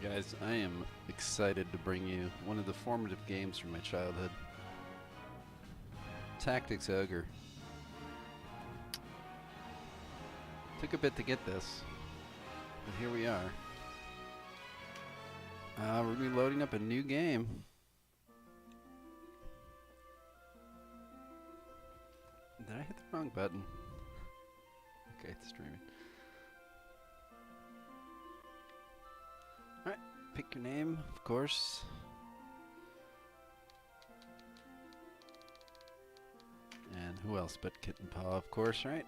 Guys, I am excited to bring you one of the formative games from my childhood. Tactics Ogre. Took a bit to get this, but here we are. We're going to be loading up a new game. Did I hit the wrong button? Okay, it's streaming. Alright, pick your name, of course. And who else but Kitten Paw, of course, right?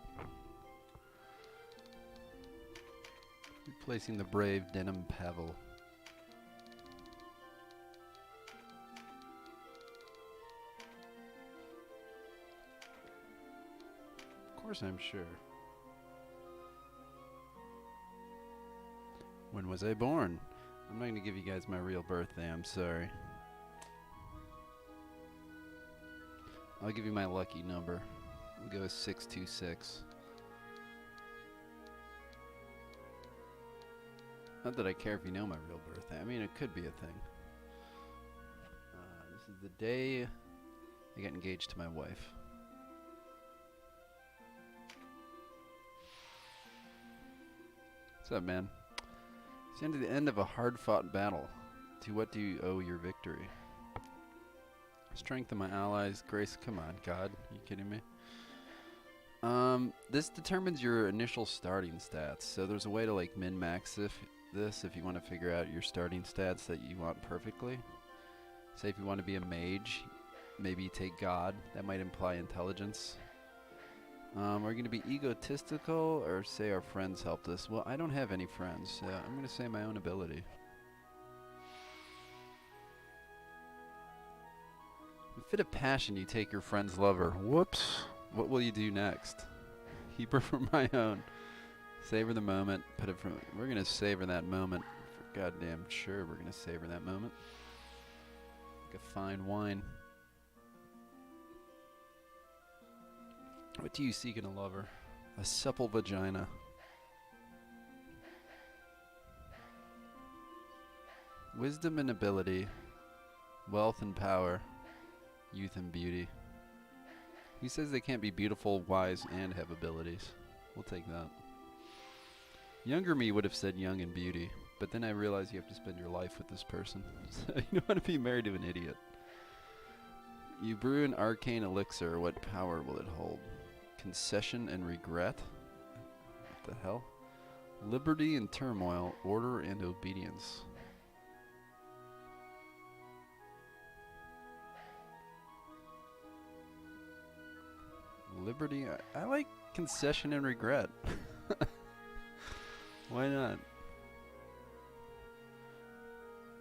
Replacing the brave Denim Pavel. Of course, I'm sure. When was I born? I'm not going to give you guys my real birthday, I'm sorry. I'll give you my lucky number. We'll go with 626. Not that I care if you know my real birthday. I mean, it could be a thing. This is the day I got engaged to my wife. What's up, man? It's the end of a hard-fought battle. To what do you owe your victory? Strength of my allies. Grace. Come on, God. Are you kidding me? This determines your initial starting stats. So there's a way to like min-max if you want to figure out your starting stats that you want perfectly. Say if you want to be a mage, maybe you take God. That might imply intelligence. Are we going to be egotistical or say our friends helped us? Well, I don't have any friends, so I'm going to say my own ability. In fit of passion, you take your friend's lover. Whoops. What will you do next? Keep her for my own. Savor the moment. Put it from. We're going to savor that moment. For goddamn sure we're going to savor that moment. Like a fine wine. What do you seek in a lover? A supple vagina. Wisdom and ability. Wealth and power. Youth and beauty. He says they can't be beautiful, wise, and have abilities. We'll take that. Younger me would have said young and beauty, but then I realized you have to spend your life with this person. So you don't want to be married to an idiot. You brew an arcane elixir. What power will it hold? Concession and regret? What the hell? Liberty and turmoil. Order and obedience. Liberty. I like concession and regret. Why not?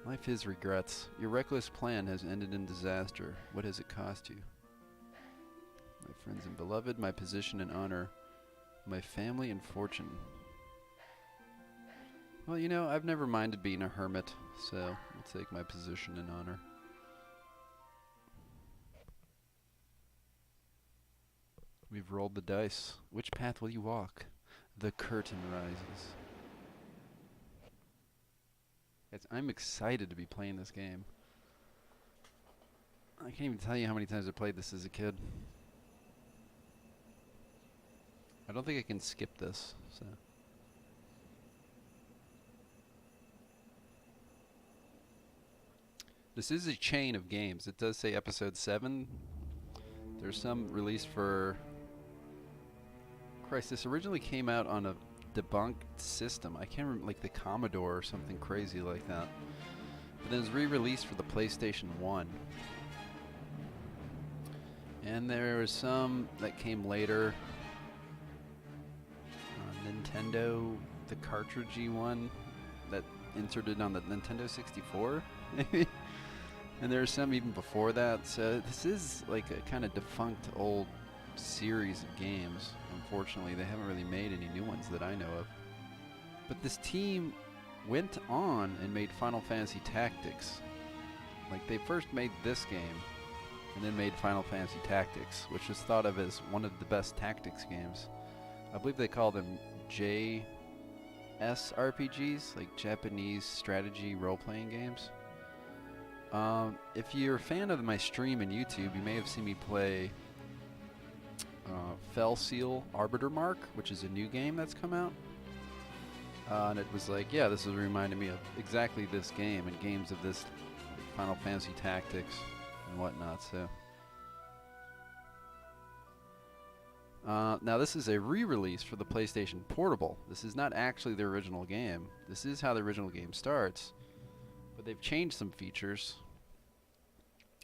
Life is regrets. Your reckless plan has ended in disaster. What has it cost you? My friends and beloved, my position and honor, my family and fortune. Well, you know, I've never minded being a hermit, so I'll take my position and honor. We've rolled the dice. Which path will you walk? The curtain rises. Guys, I'm excited to be playing this game. I can't even tell you how many times I played this as a kid. I don't think I can skip this, so. This is a chain of games. It does say episode 7. There's some release for... Christ, this originally came out on a debunked system. I can't remember, like the Commodore or something crazy like that. But then it was re-released for the PlayStation 1. And there was some that came later. Nintendo, the cartridgey one that inserted on the Nintendo 64, maybe? And there's some even before that. So this is like a kind of defunct old series of games. Unfortunately, they haven't really made any new ones that I know of. But this team went on and made Final Fantasy Tactics. Like, they first made this game and then made Final Fantasy Tactics, which is thought of as one of the best tactics games. I believe they call them RPGs, like Japanese strategy role-playing games. If you're a fan of my stream and YouTube, you may have seen me play Fell Seal Arbiter Mark, which is a new game that's come out. And it was like, yeah, this was reminding me of exactly this game and games of this, like Final Fantasy Tactics and whatnot. So now this is a re-release for the PlayStation Portable. This is not actually the original game. This is how the original game starts, but they've changed some features.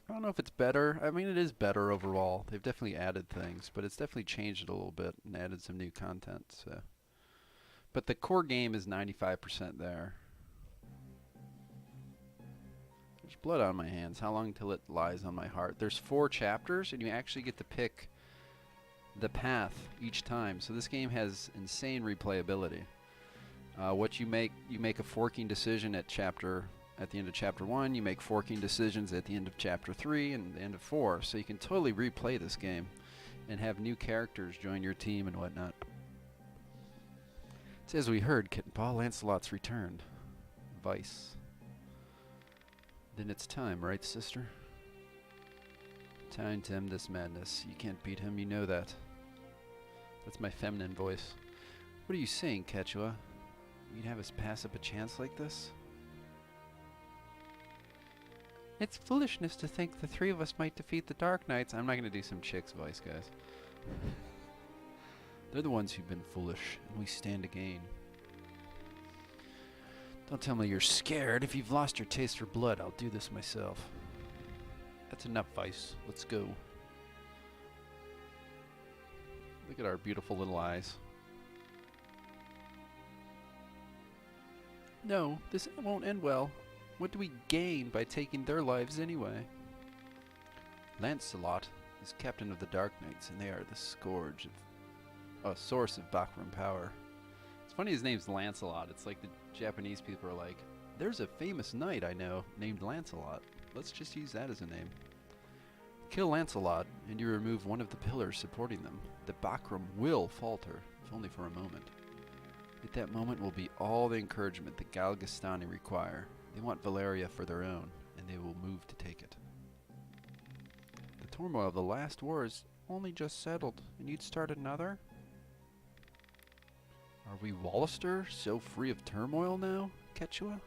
I don't know if it's better. I mean, it is better overall. They've definitely added things, but it's definitely changed it a little bit and added some new content. So, but the core game is 95% there. There's blood on my hands. How long till it lies on my heart? There's 4 chapters, and you actually get to pick the path each time. So this game has insane replayability. What you make a forking decision at the end of chapter 1, you make forking decisions at the end of chapter 3 and the end of 4. So you can totally replay this game and have new characters join your team and whatnot. So as we heard, Kitten Paw, Lancelot's returned. Vice. Then it's time, right, sister? Time to end this madness. You can't beat him, you know that. That's my feminine voice. What are you saying, Quechua? You'd have us pass up a chance like this? It's foolishness to think the 3 of us might defeat the Dark Knights. I'm not going to do some chick's voice, guys. They're the ones who've been foolish, and we stand to gain. Don't tell me you're scared. If you've lost your taste for blood, I'll do this myself. That's enough, Vice. Let's go. Look at our beautiful little eyes. No, this won't end well. What do we gain by taking their lives anyway? Lancelot is captain of the Dark Knights, and they are the scourge of source of Baccarum power. It's funny his name's Lancelot. It's like the Japanese people are like, there's a famous knight I know named Lancelot. Let's just use that as a name. Kill Lancelot, and you remove one of the pillars supporting them. The Baccarum will falter, if only for a moment. At that moment will be all the encouragement the Galgastani require. They want Valeria for their own, and they will move to take it. The turmoil of the last war is only just settled, and you'd start another? Are we Wallister, so free of turmoil now, Quechua?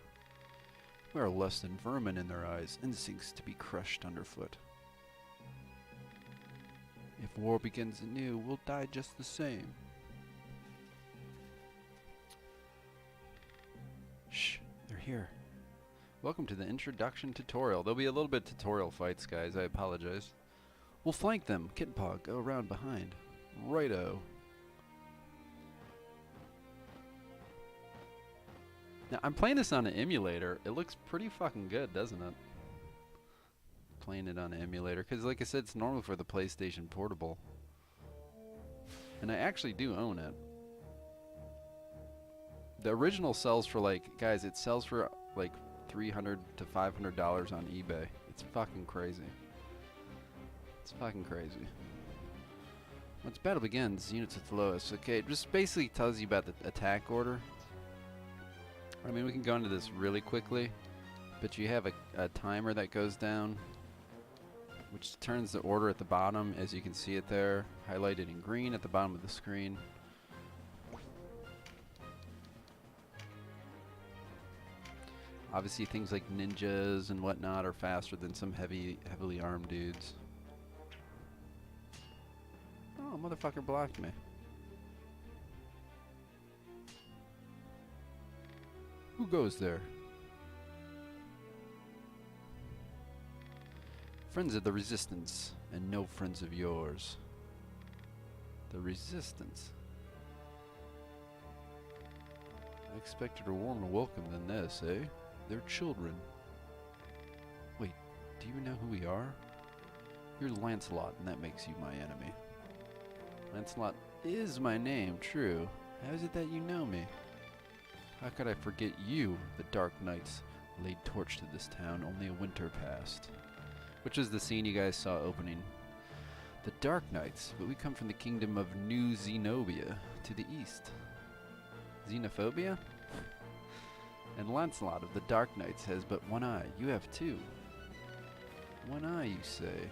We are less than vermin in their eyes, instincts to be crushed underfoot. If war begins anew, we'll die just the same. Shh, they're here. Welcome to the introduction tutorial. There'll be a little bit tutorial fights, guys. I apologize. We'll flank them. Kitten Paw, go around behind. Righto. Now, I'm playing this on an emulator. It looks pretty fucking good, doesn't it? Playing it on an emulator, because like I said, it's normal for the PlayStation Portable. And I actually do own it. The original sells for like, guys, it sells for like $300 to $500 on eBay. It's fucking crazy. It's fucking crazy. Once battle begins, units at the lowest. Okay, it just basically tells you about the attack order. I mean, we can go into this really quickly, but you have a timer that goes down, which turns the order at the bottom, as you can see it there, highlighted in green at the bottom of the screen. Obviously, things like ninjas and whatnot are faster than some heavily armed dudes. Oh, motherfucker blocked me. Who goes there? Friends of the Resistance, and no friends of yours. The Resistance? I expected a warmer welcome than this, eh? They're children. Wait, do you know who we are? You're Lancelot, and that makes you my enemy. Lancelot is my name, true. How is it that you know me? How could I forget you? The Dark Knights laid torch to this town only a winter past. Which is the scene you guys saw opening. The Dark Knights, but we come from the kingdom of New Zenobia to the east. Xenophobia? And Lancelot of the Dark Knights has but one eye. You have two. One eye, you say?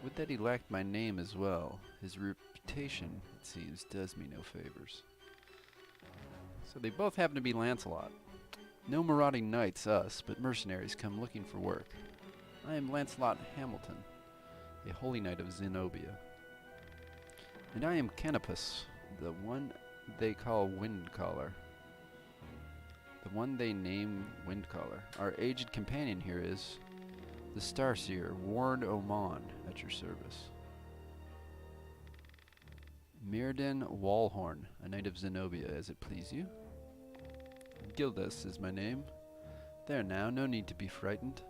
Would that he lacked my name as well. His reputation, it seems, does me no favors. So they both happen to be Lancelot. No marauding knights, us, but mercenaries come looking for work. I am Lancelot Hamilton, a holy knight of Zenobia. And I am Canopus, the one they call Windcaller. The one they name Windcaller. Our aged companion here is the Starseer, Warren Oman, at your service. Mirrodin Wallhorn, a knight of Zenobia, as it please you. Gildas is my name. There now, no need to be frightened.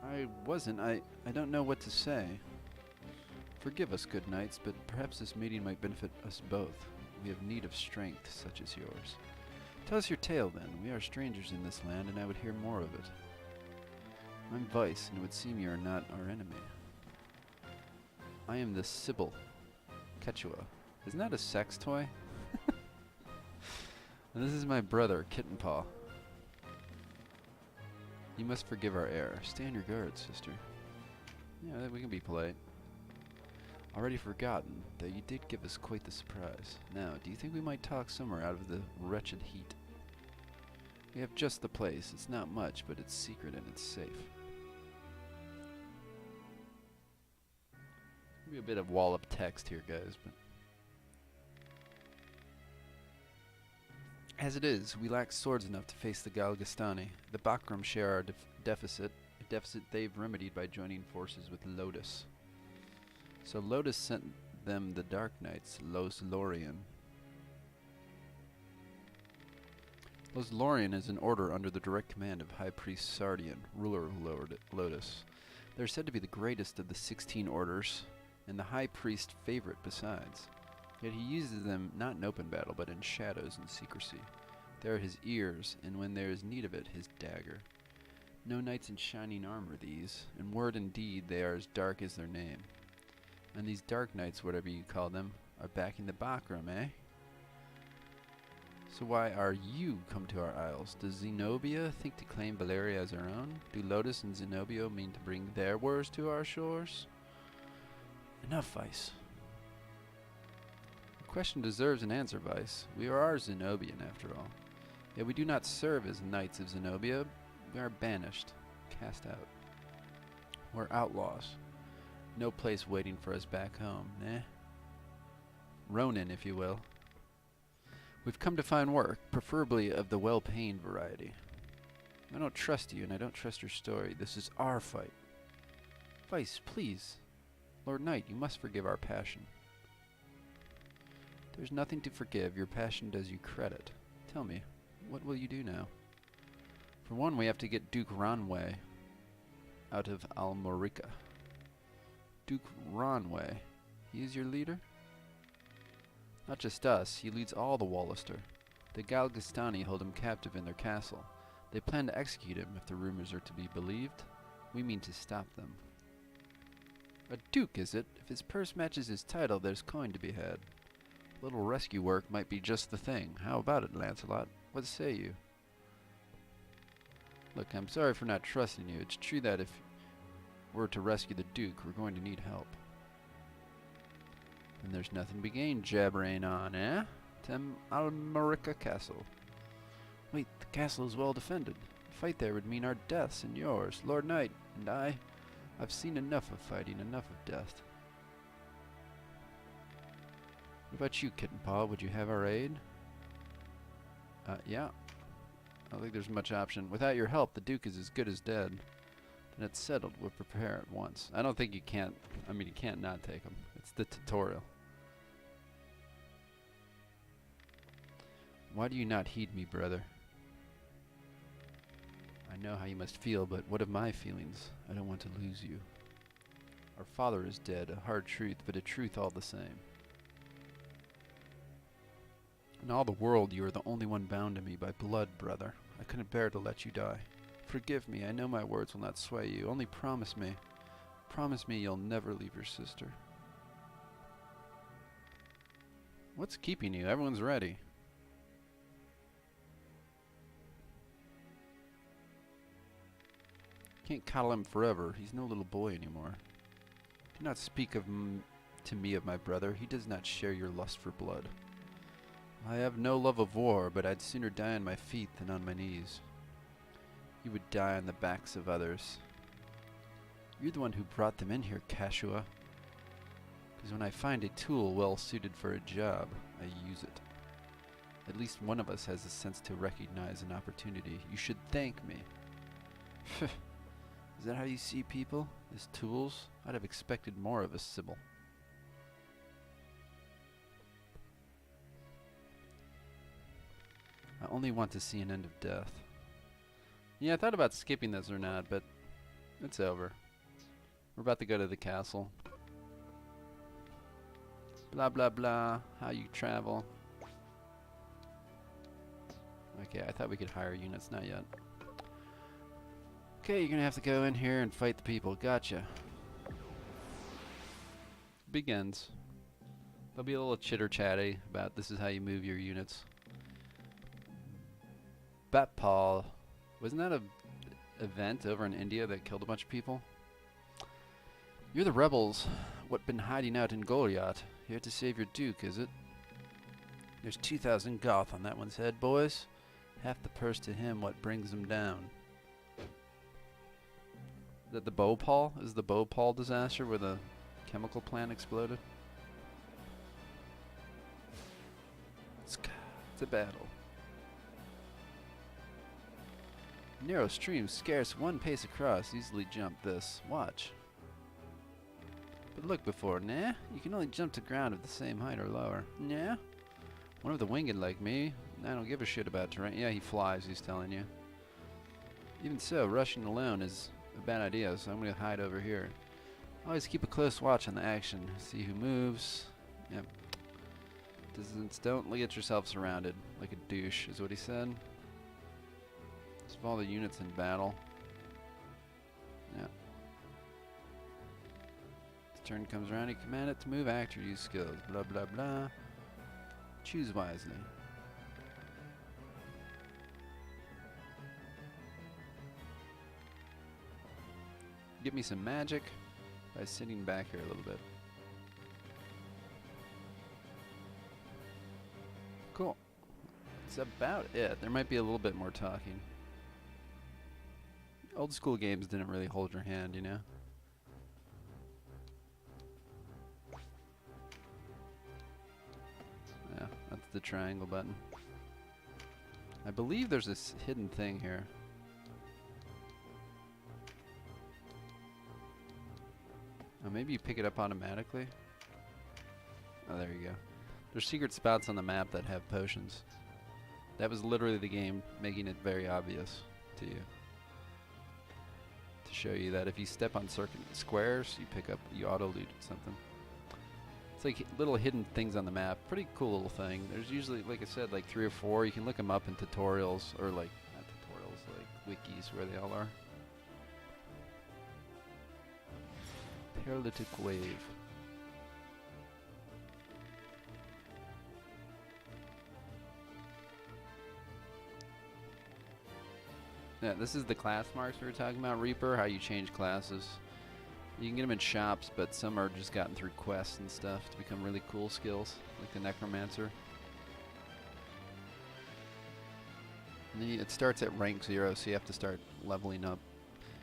I don't know what to say. Forgive us, good knights, but perhaps this meeting might benefit us both. We have need of strength such as yours. Tell us your tale, then. We are strangers in this land, and I would hear more of it. I'm Vice, and it would seem you are not our enemy. I am the Sybil. Quechua. Isn't that a sex toy? And this is my brother, Kittenpaw. You must forgive our error. Stay on your guard, sister. Yeah, we can be polite. Already forgotten, though you did give us quite the surprise. Now, do you think we might talk somewhere out of the wretched heat? We have just the place. It's not much, but it's secret and it's safe. Maybe a bit of wallop text here, guys, but as it is, we lack swords enough to face the Galgastani. The Bakram share our deficit, a deficit they've remedied by joining forces with Lotus. So Lotus sent them the Dark Knights, Los Lorien. Los Lorien is an order under the direct command of High Priest Sardian, ruler of Lotus. They're said to be the greatest of the 16 orders, and the High Priest favorite besides. Yet he uses them not in open battle, but in shadows and secrecy. They are his ears, and when there is need of it, his dagger. No knights in shining armor these, in word and deed they are as dark as their name. And these dark knights, whatever you call them, are backing the Bakram, eh? So why are you come to our isles? Does Zenobia think to claim Valeria as her own? Do Lotus and Zenobia mean to bring their wars to our shores? Enough, Vice. The question deserves an answer, Vice. We are Zenobian, after all. Yet we do not serve as knights of Zenobia. We are banished, cast out. We're outlaws. No place waiting for us back home, eh? Ronin, if you will. We've come to find work, preferably of the well-paying variety. I don't trust you, and I don't trust your story. This is our fight. Vice, please. Lord Knight, you must forgive our passion. There's nothing to forgive. Your passion does you credit. Tell me, what will you do now? For one, we have to get Duke Ranway out of Almorica. Duke Ranway, he is your leader? Not just us, he leads all the Wallister. The Galgastani hold him captive in their castle. They plan to execute him if the rumors are to be believed. We mean to stop them. A duke, is it? If his purse matches his title, there's coin to be had. A little rescue work might be just the thing. How about it, Lancelot? What say you? Look, I'm sorry for not trusting you. It's true that if we're to rescue the duke, we're going to need help. And there's nothing to be gained jabbering on, eh? Tem Almorica Castle. Wait, the castle is well defended. A fight there would mean our deaths and yours. Lord Knight and I've seen enough of fighting, enough of death. What about you, Kittenpaw? Would you have our aid? Yeah. I don't think there's much option. Without your help, the Duke is as good as dead. Then it's settled. We'll prepare at once. I don't think you can't. I mean, you can't not take him. It's the tutorial. Why do you not heed me, brother? I know how you must feel, but what of my feelings? I don't want to lose you. Our father is dead, a hard truth, but a truth all the same. In all the world, you are the only one bound to me by blood, brother. I couldn't bear to let you die. Forgive me, I know my words will not sway you. Only promise me you'll never leave your sister. What's keeping you? Everyone's ready. Can't coddle him forever. He's no little boy anymore. Do not speak to me of my brother. He does not share your lust for blood. I have no love of war, but I'd sooner die on my feet than on my knees. You would die on the backs of others. You're the one who brought them in here, Cashua. Because when I find a tool well suited for a job, I use it. At least one of us has the sense to recognize an opportunity. You should thank me. Is that how you see people? As tools? I'd have expected more of a Sybil. I only want to see an end of death. Yeah, I thought about skipping this or not, but it's over. We're about to go to the castle. Blah blah blah, how you travel. Okay, I thought we could hire units, not yet. Okay, you're gonna have to go in here and fight the people. Gotcha. Begins. There'll be a little chitter-chatty about this is how you move your units. Batpal. Wasn't that a event over in India that killed a bunch of people? You're the rebels. What been hiding out in Goliath? Here to save your duke, is it? There's 2,000 Goth on that one's head, boys. Half the purse to him what brings him down. Is that the Bhopal? Is the Bhopal disaster where the chemical plant exploded? It's a battle. Narrow stream, scarce one pace across, easily jump this. Watch. But look before, nah? You can only jump to ground at the same height or lower. Nah? One of the winged like me, I don't give a shit about terrain. Yeah, he flies, he's telling you. Even so, rushing alone is a bad idea, so I'm going to hide over here. Always keep a close watch on the action. See who moves. Yep. Don't get yourself surrounded like a douche, is what he said. Of all the units in battle. Yeah. His turn comes around, you command it to move, act, or use skills. Blah blah blah. Choose wisely. Give me some magic by sitting back here a little bit. Cool. That's about it. There might be a little bit more talking. Old school games didn't really hold your hand, you know? Yeah, that's the triangle button. I believe there's this hidden thing here. Oh, maybe you pick it up automatically? Oh, there you go. There's secret spots on the map that have potions. That was literally the game making it very obvious to you. To show you that if you step on certain squares, you auto-loot something. It's like little hidden things on the map. Pretty cool little thing. There's usually, like I said, like 3 or 4. You can look them up in tutorials, or like, not tutorials, like wikis where they all are. Paralytic wave. Yeah, this is the class marks we were talking about, Reaper, how you change classes. You can get them in shops, but some are just gotten through quests and stuff to become really cool skills, like the Necromancer. And then it starts at rank 0, so you have to start leveling up.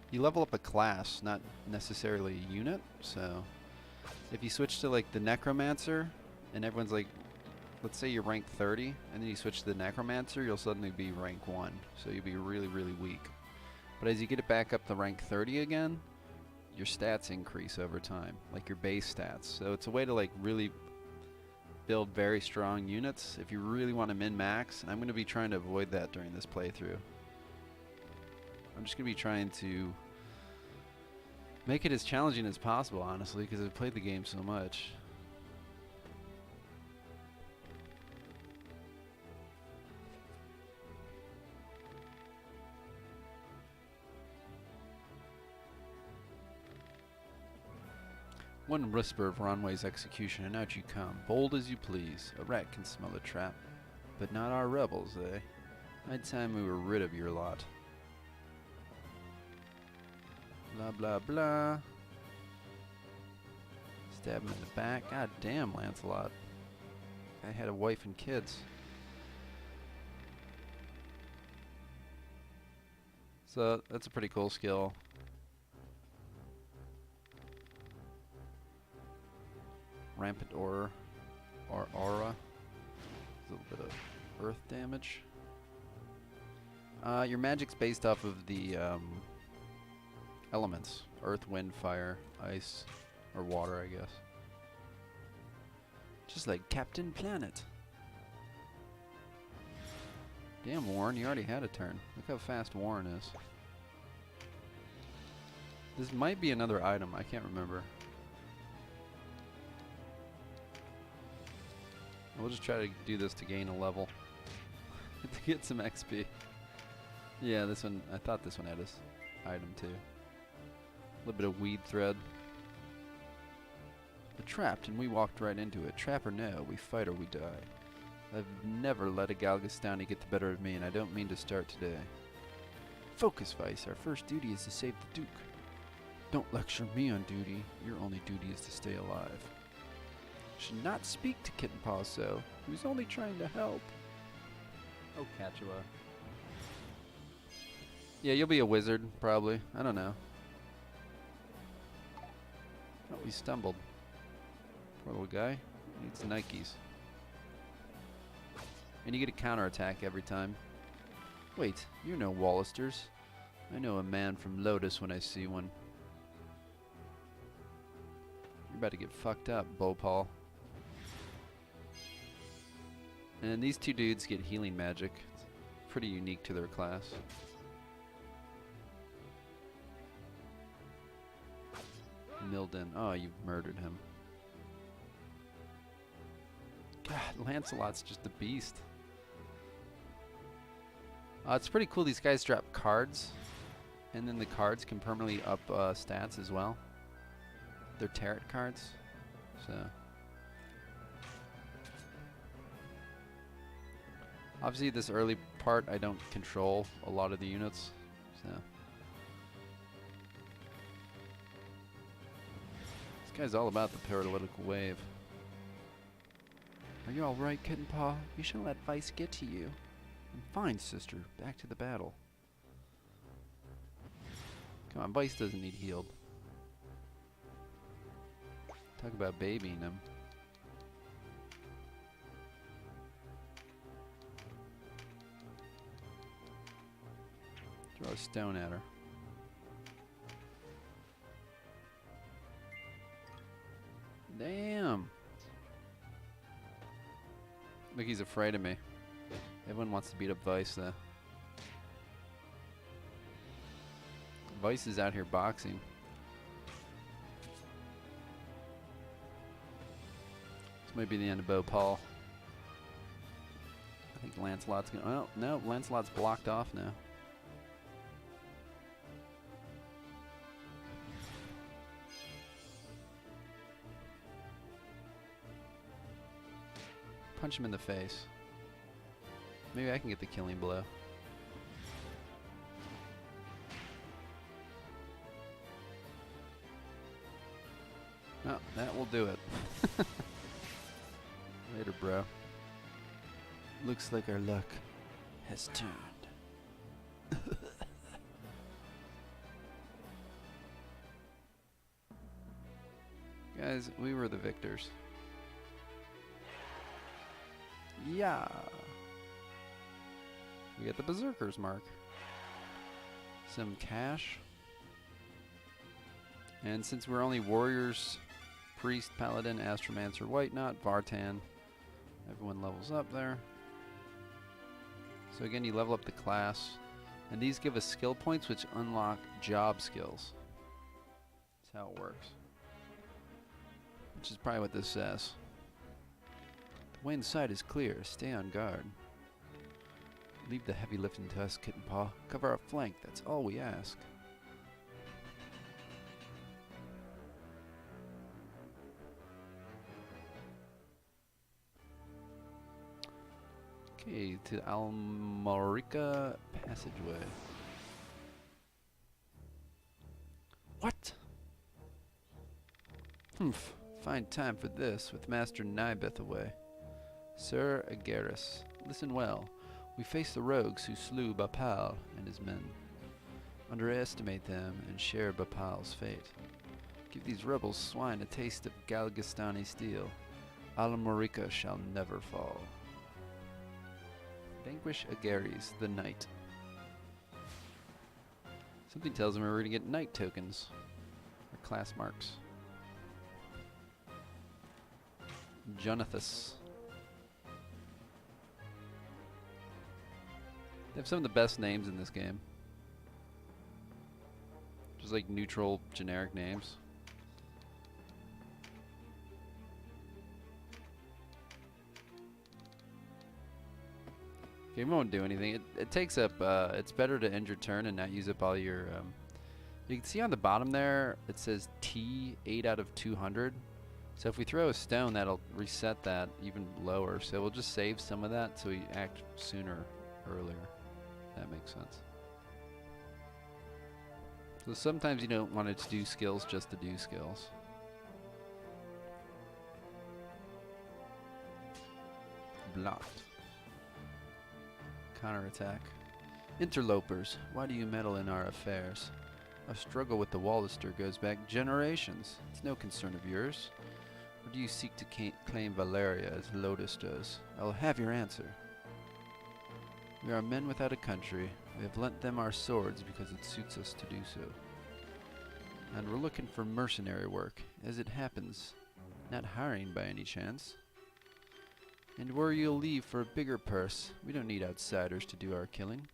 You level up a class, not necessarily a unit, so if you switch to like the Necromancer, and everyone's like, let's say you're rank 30, and then you switch to the Necromancer, you'll suddenly be rank 1. So you'll be really, really weak. But as you get it back up to rank 30 again, your stats increase over time, like your base stats. So it's a way to like really build very strong units if you really want to min-max. And I'm going to be trying to avoid that during this playthrough. I'm just going to be trying to make it as challenging as possible, honestly, because I've played the game so much. One whisper of Ronway's execution, and out you come, bold as you please. A rat can smell a trap, but not our rebels, eh? High time we were rid of your lot. Blah, blah, blah. Stab him in the back. God damn, Lancelot. I had a wife and kids. So, that's a pretty cool skill. Rampant Aura. Or Aura. A little bit of earth damage. Your magic's based off of the elements. Earth, wind, fire, ice, or water, I guess. Just like Captain Planet. Damn, Warren, you already had a turn. Look how fast Warren is. This might be another item. I can't remember. We'll just try to do this to gain a level. To get some XP. Yeah, this one, I thought this one had this item too. A little bit of weed thread. We're trapped and we walked right into it. Trap or no, we fight or we die. I've never let a Galgastani get the better of me, and I don't mean to start today. Focus, Vice. Our first duty is to save the Duke. Don't lecture me on duty. Your only duty is to stay alive. Should not speak to Kitten Paw so. He was only trying to help. Oh, Cachua. Yeah, you'll be a wizard, probably. I don't know. Oh, we stumbled. Poor little guy. Needs Nikes. And you get a counterattack every time. Wait, you're no Wallisters. I know a man from Lotus when I see one. You're about to get fucked up, Bhopal. And these two dudes get healing magic. It's pretty unique to their class. Milden. Oh, you've murdered him. God, Lancelot's just a beast. It's pretty cool. These guys drop cards, and then the cards can permanently up stats as well. They're tarot cards, so obviously this early part I don't control a lot of the units, so this guy's all about the paralytical wave. Are you all right, Kitten Paw? You shouldn't let Vice get to you. I'm fine, sister. Back to the battle. Come on, Vice doesn't need healed. Talk about babying him. Throw a stone at her. Damn. Look, he's afraid of me. Everyone wants to beat up Vice, though. Vice is out here boxing. This might be the end of Bhopal. I think Lancelot's gonna... Oh, no, Lancelot's blocked off now. Punch him in the face. Maybe I can get the killing blow. No, that will do it. Later, bro. Looks like our luck has turned. Guys, we were the victors. Yeah. We get the Berserker's mark. Some cash. And since we're only warriors, priest, paladin, astromancer, white knot, Vartan, everyone levels up there. So again, you level up the class. And these give us skill points which unlock job skills. That's how it works. Which is probably what this says. The way inside is clear. Stay on guard. Leave the heavy lifting to us, Kitten Paw. Cover our flank. That's all we ask. Okay, to Almorica Passageway. Humph. Find time for this with Master Nibeth away. Sir Agaris, listen well. We face the rogues who slew Bapal and his men. Underestimate them and share Bapal's fate. Give these rebels swine a taste of Galgastani steel. Alamorica shall never fall. Vanquish Agares, the knight. Something tells me we're going to get knight tokens. Or class marks. Jonathas. They have some of the best names in this game. Just like neutral, generic names. Okay, we won't do anything. It takes up, it's better to end your turn and not use up all your, you can see on the bottom there, it says T, 8 out of 200. So if we throw a stone, that'll reset that even lower. So we'll just save some of that so we act sooner, earlier. That makes sense. So sometimes you don't want it to do skills just to do skills. Blocked. Counterattack. Interlopers, why do you meddle in our affairs? Our struggle with the Wallister goes back generations. It's no concern of yours. Or do you seek to claim Valeria as Lotus does? I'll have your answer. We are men without a country. We have lent them our swords because it suits us to do so. And we're looking for mercenary work, as it happens. Not hiring by any chance. And where you'll leave for a bigger purse, we don't need outsiders to do our killing.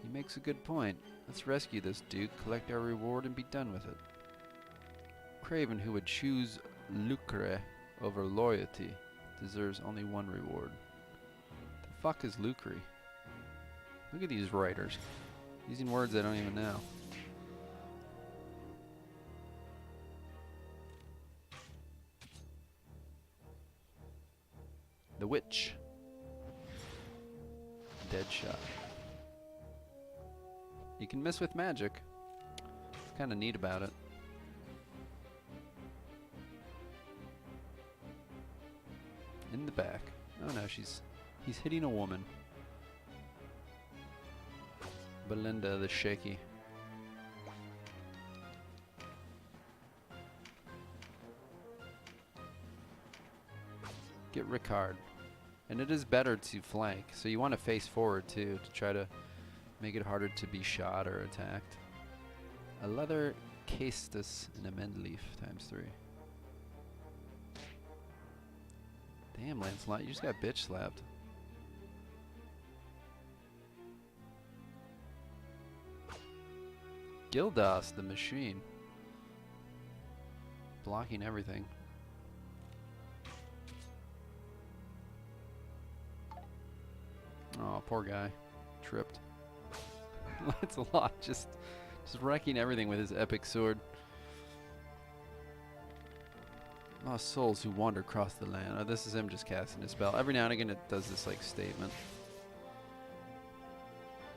He makes a good point. Let's rescue this dude, collect our reward, and be done with it. Craven who would choose lucre over loyalty deserves only one reward. The fuck is lucre? Look at these writers. Using words I don't even know. The Witch. Dead shot. You can miss with magic. It's kind of neat about it. In the back. Oh no, he's hitting a woman. Belinda the Shaky. Get Ricard. And it is better to flank, so you want to face forward too to try to make it harder to be shot or attacked. A leather castus and a mend leaf ×3. Damn, Lancelot, you just got bitch slapped. Gildas the Machine. Blocking everything. Oh, poor guy. Tripped. Lancelot just wrecking everything with his epic sword. Lost souls who wander across the land. Oh, this is him just casting a spell. Every now and again it does this like statement.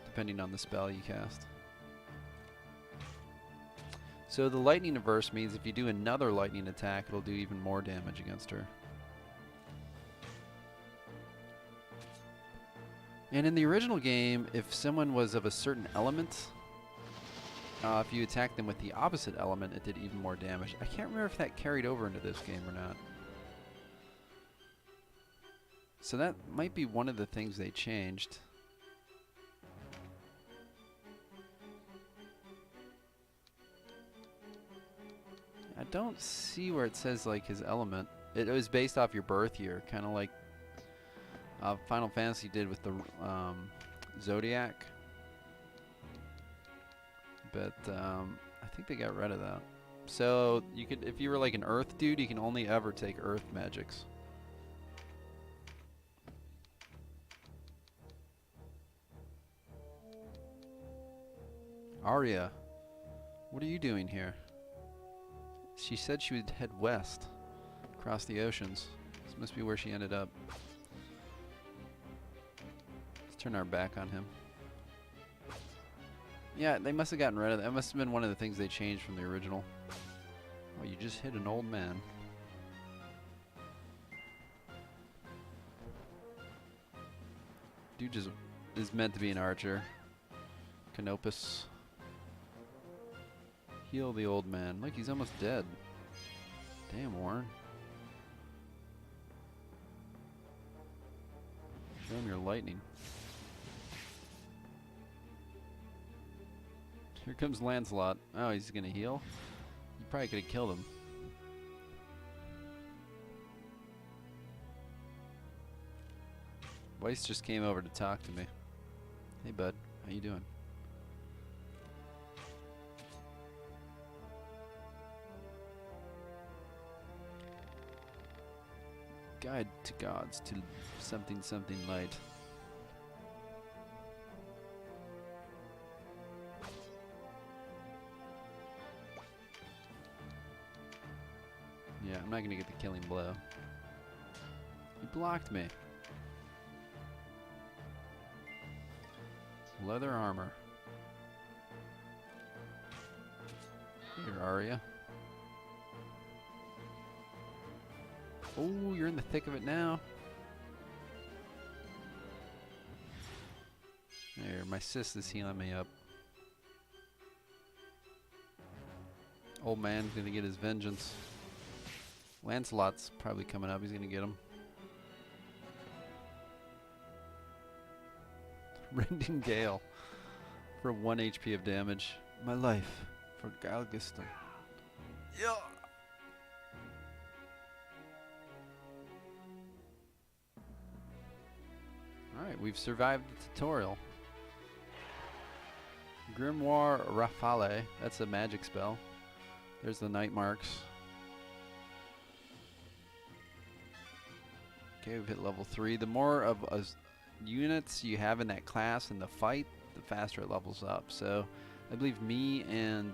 Depending on the spell you cast. So the lightning averse means if you do another lightning attack, it'll do even more damage against her. And in the original game, if someone was of a certain element, if you attacked them with the opposite element, it did even more damage. I can't remember if that carried over into this game or not. So that might be one of the things they changed. I don't see where it says like his element. It was based off your birth year, kind of like Final Fantasy did with the Zodiac. But I think they got rid of that. So you could, if you were like an Earth dude, you can only ever take Earth magics. Arya, what are you doing here? She said she would head west, across the oceans. This must be where she ended up. Let's turn our back on him. Yeah, they must have gotten rid of that. That must have been one of the things they changed from the original. Oh, you just hit an old man. Dude just is meant to be an archer. Canopus. Heal the old man. Look, he's almost dead. Damn, Warren. Show him your lightning. Here comes Lancelot. Oh, he's gonna heal? You probably could have killed him. Weiss just came over to talk to me. Hey, bud. How you doing? Guide to gods to something something light. Yeah, I'm not gonna get the killing blow. He blocked me. Leather armor. Here, Arya. Oh, you're in the thick of it now. There, my sis is healing me up. Old man's gonna get his vengeance. Lancelot's probably coming up. He's gonna get him. Rending Gale for 1 HP of damage. My life for Galgiston. Yeah. Alright, we've survived the tutorial. Grimoire Rafale. That's a magic spell. There's the night marks. Okay, we've hit level 3. The more of units you have in that class in the fight, the faster it levels up. So I believe me and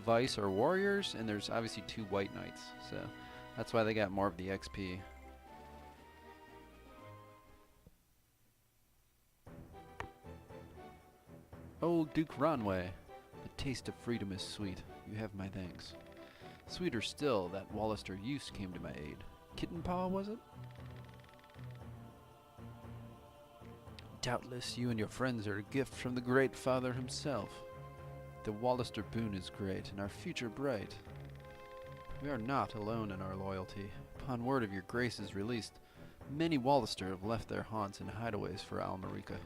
Vice are warriors, and there's obviously 2 white knights. So that's why they got more of the XP. Old Duke Ronway. The taste of freedom is sweet. You have my thanks. Sweeter still that Wallister Use came to my aid. Kitten Paw, was it? Doubtless you and your friends are a gift from the Great Father himself. The Wallister boon is great, and our future bright. We are not alone in our loyalty. Upon word of your grace's released, many Wallister have left their haunts and hideaways for Almerica.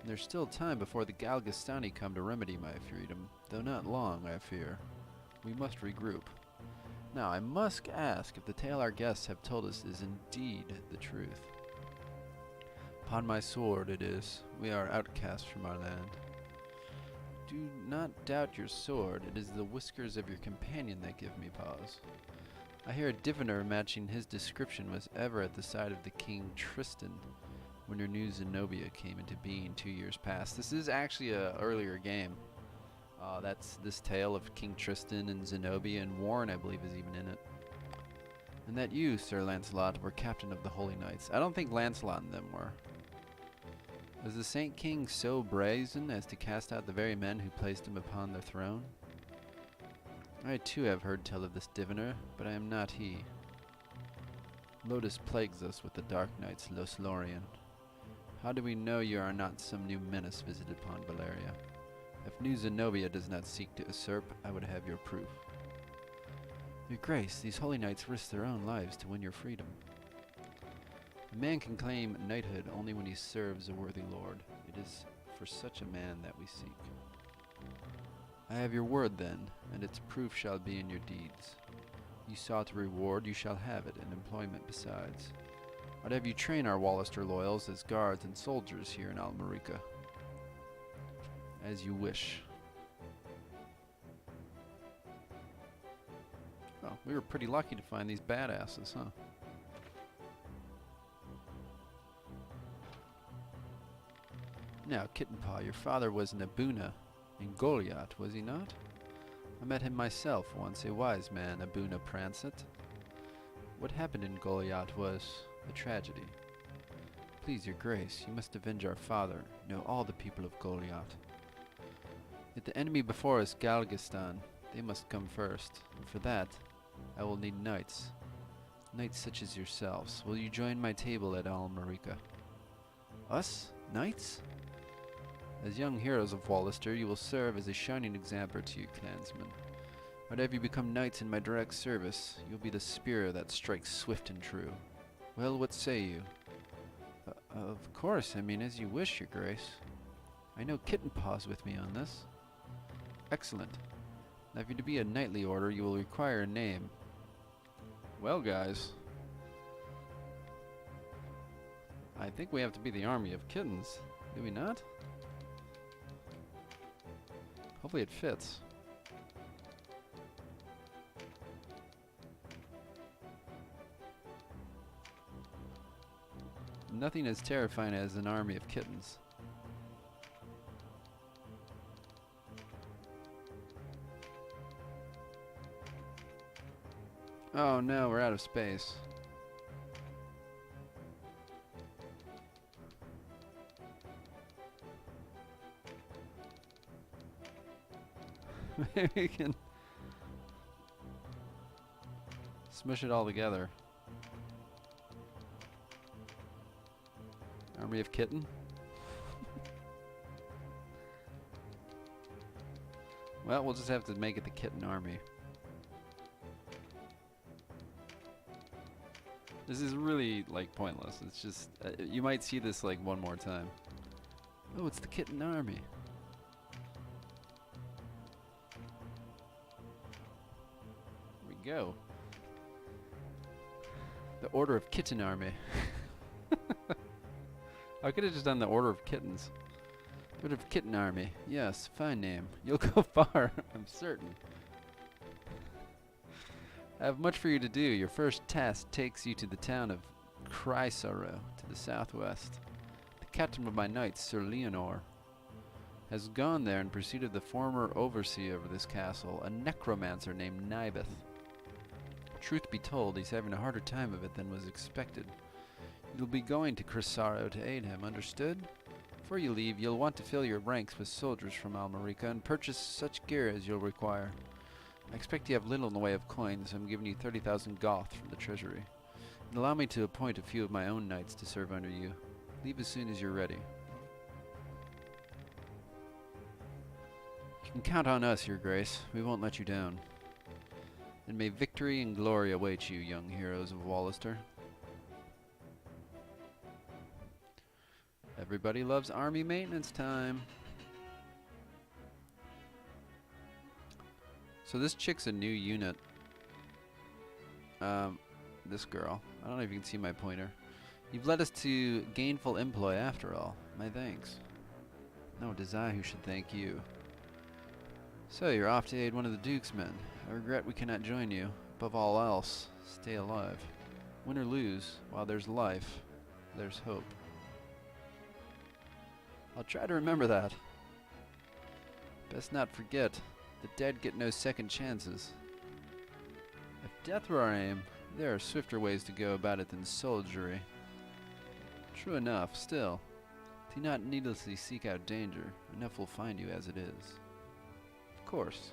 There's still time before the Galgastani come to remedy my freedom, though not long, I fear. We must regroup. Now, I must ask if the tale our guests have told us is indeed the truth. Upon my sword it is. We are outcasts from our land. Do not doubt your sword. It is the whiskers of your companion that give me pause. I hear a diviner matching his description was ever at the side of the King Tristan when your new Zenobia came into being 2 years past. This is actually a earlier game. That's this tale of King Tristan and Zenobia, and Warren, I believe, is even in it. And that you, Sir Lancelot, were captain of the Holy Knights. I don't think Lancelot and them were. Was the Saint King so brazen as to cast out the very men who placed him upon the throne? I too have heard tell of this diviner, but I am not he. Lotus plagues us with the dark nights, Lothlorien. How do we know you are not some new menace visited upon Valeria? If new Zenobia does not seek to usurp, I would have your proof. Your Grace, these holy knights risk their own lives to win your freedom. A man can claim knighthood only when he serves a worthy lord. It is for such a man that we seek. I have your word then, and its proof shall be in your deeds. You sought a reward, you shall have it, and employment besides. I'd have you train our Wallister loyals as guards and soldiers here in Almerica. As you wish. Oh, we were pretty lucky to find these badasses, huh? Now, Kittenpaw, your father was Nabuna in Goliath, was he not? I met him myself once, a wise man, Nabuna Prancet. What happened in Goliath was a tragedy. Please, your grace, you must avenge our father, know all the people of Goliath. Yet the enemy before us, Galgistan, They must come first, and for that, I will need knights. Knights such as yourselves. Will you join my table at Almerica? Us? Knights? As young heroes of Wallister, you will serve as a shining example to your clansmen. Whatever you become knights in my direct service, you'll be the spear that strikes swift and true. Well, what say you? Of course, I mean, as you wish, your grace. I know Kitten Paw's with me on this. Excellent. Now, if you're to be a knightly order, you will require a name. Well, guys, I think we have to be the army of kittens, do we not? Hopefully it fits. Nothing as terrifying as an army of kittens. Oh no, we're out of space. Maybe we can smush it all together. Army of kitten? Well, we'll just have to make it the kitten army. This is really, like, pointless. It's just, you might see this, like, one more time. Oh, it's the kitten army. Here we go. The Order of Kitten Army. I could have just done the Order of Kittens. The Order of Kitten Army. Yes, fine name. You'll go far, I'm certain. I have much for you to do. Your first task takes you to the town of Chrysaro, to the southwest. The captain of my knights, Sir Leonor, has gone there in pursuit of the former overseer of this castle, a necromancer named Nibeth. Truth be told, he's having a harder time of it than was expected. You'll be going to Chrysaro to aid him, understood? Before you leave, you'll want to fill your ranks with soldiers from Almerica and purchase such gear as you'll require. I expect you have little in the way of coins, so I'm giving you 30,000 goth from the treasury. And allow me to appoint a few of my own knights to serve under you. Leave as soon as you're ready. You can count on us, Your Grace. We won't let you down. And may victory and glory await you, young heroes of Wallister. Everybody loves army maintenance time. So this chick's a new unit. This girl. I don't know if you can see my pointer. You've led us to gainful employ after all. My thanks. No, it is I who should thank you. So you're off to aid one of the Duke's men. I regret we cannot join you. Above all else, stay alive. Win or lose, while there's life, there's hope. I'll try to remember that. Best not forget. The dead get no second chances. If death were our aim, there are swifter ways to go about it than soldiery. True enough, still. Do not needlessly seek out danger. Enough will find you as it is. Of course.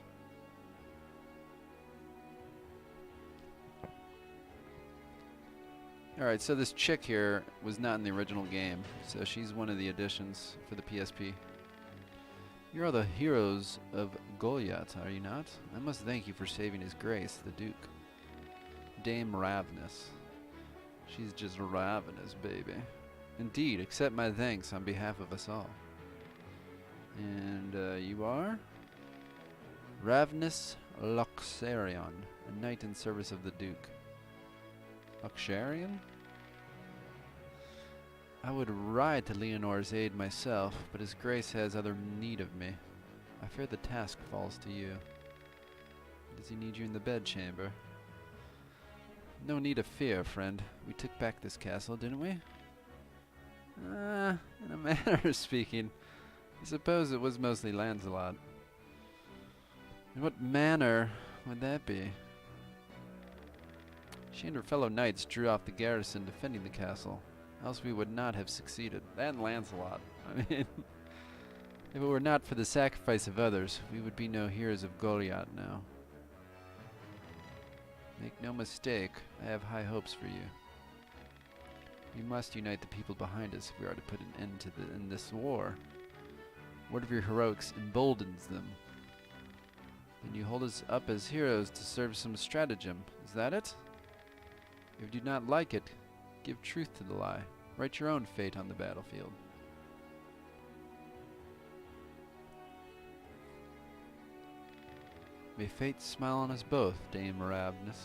Alright, so this chick here was not in the original game, so she's one of the additions for the PSP. You are the heroes of Goliath, are you not? I must thank you for saving his grace, the Duke. Dame Ravnus. She's just ravenous, baby. Indeed, accept my thanks on behalf of us all. And you are? Ravnus Loxarion, a knight in service of the Duke. Loxarion? I would ride to Leonor's aid myself, but his grace has other need of me. I fear the task falls to you. Does he need you in the bedchamber? No need of fear, friend. We took back this castle, didn't we? In a manner of speaking. I suppose it was mostly Lancelot. In what manner would that be? She and her fellow knights drew off the garrison defending the castle. Else we would not have succeeded. And Lancelot. I mean, If it were not for the sacrifice of others, we would be no heroes of Goliath now. Make no mistake, I have high hopes for you. We must unite the people behind us if we are to put an end to this war. Word of your heroics emboldens them. And you hold us up as heroes to serve some stratagem. Is that it? If you do not like it, give truth to the lie. Write your own fate on the battlefield. May fate smile on us both, Dame Marabnus.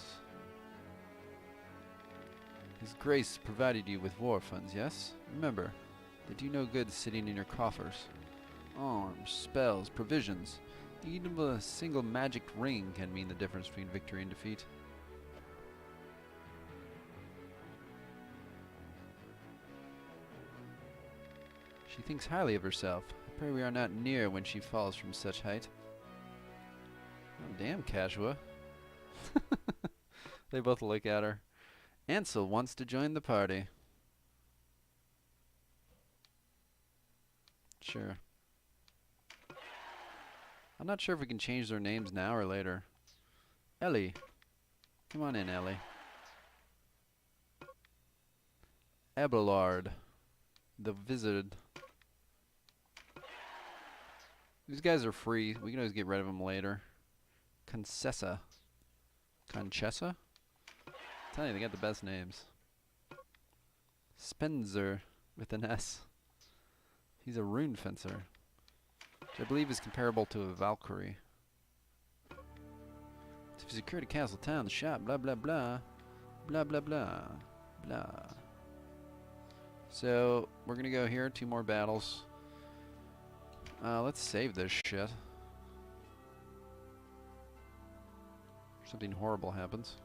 His Grace provided you with war funds, yes? Remember, they do no good sitting in your coffers. Arms, spells, provisions. Even a single magic ring can mean the difference between victory and defeat. She thinks highly of herself. I pray we are not near when she falls from such height. Oh, damn, Kashua. They both look at her. Ansel wants to join the party. Sure. I'm not sure if we can change their names now or later. Ellie. Come on in, Ellie. Abelard. The Wizard. These guys are free. We can always get rid of them later. Concessa. Conchessa? I'm telling you, they got the best names. Spencer with an S. He's a rune fencer, which I believe is comparable to a Valkyrie. If you secure the castle town, the shop, blah blah blah. Blah blah blah. Blah. So, we're gonna go here, 2 more battles. Let's save this shit. Something horrible happens.